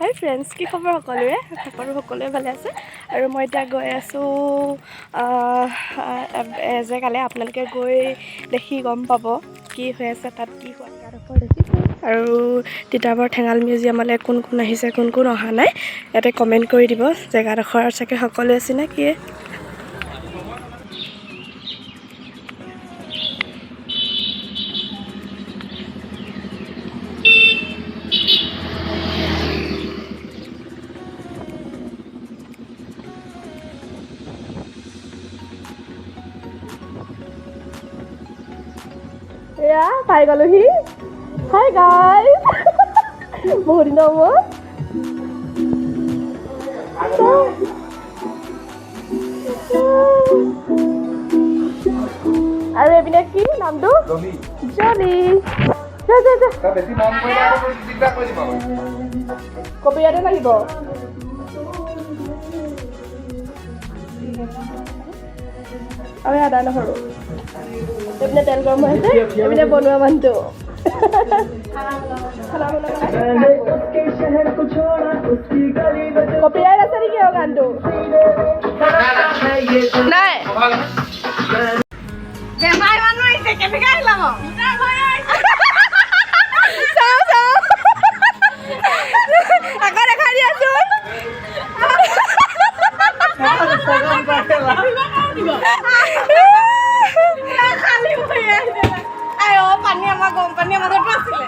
হাই friends, কি খবৰ সকলোৰে? আশা কৰোঁ সকলোৱে ভালে আছে। আৰু মই এতিয়া গৈ আছোঁ এজেগালৈ। আপোনালোকে গৈ দেখি গম পাব কি হৈ আছে তাত, কি হোৱা জেগাডোখৰ দেখিছোঁ। আৰু তিতাবৰ ঠেঙাল মিউজিয়ামলৈ কোন কোন আহিছে, কোন কোন অহা নাই, ইয়াতে কমেণ্ট কৰি দিব। জেগাডোখৰ চাগে সকলোৱে চিনাকিয়ে। এয়া পাই গ'লোহি। হাই গাইজ, বহুত দিনৰ মূৰত। আৰু এইপিনে কি নামটো? জলি। কপিয়াতে লাগিব। আৰু আদা নহৰু। এইপিনে তেল গৰম হৈ আছে, এইপিনে বনোৱা মানুহটো। কপিৰাইট আছে নেকি আৰু গানটো? নাই। আকৌ দেখাই দিয়াচোন। পানী আমাৰ গৰম পানী আমাৰ মাজতো আছিলে।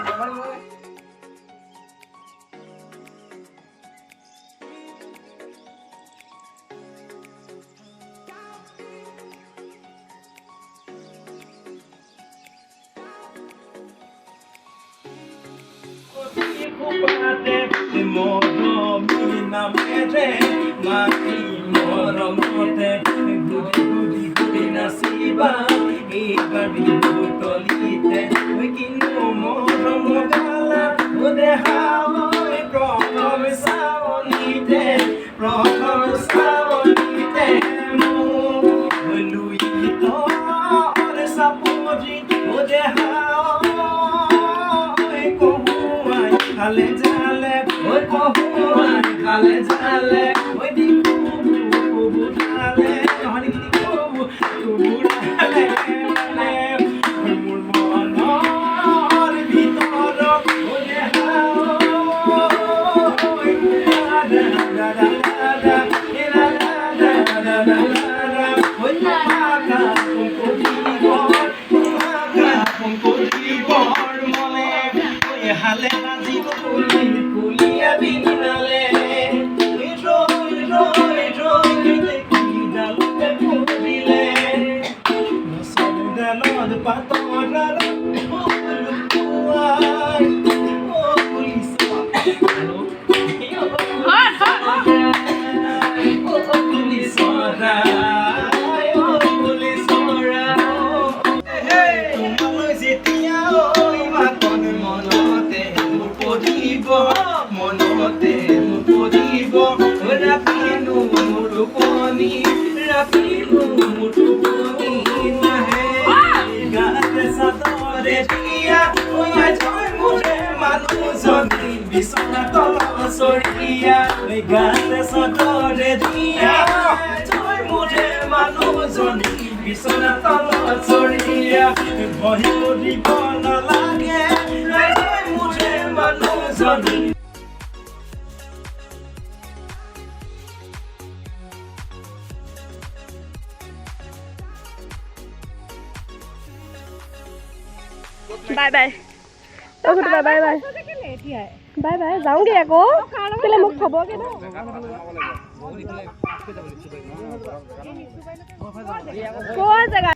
Bye bye. Bye bye bye bye bye. যাওঁগে আকৌ, কেলে মোক থবগে ন। ক'ৰ জেগা?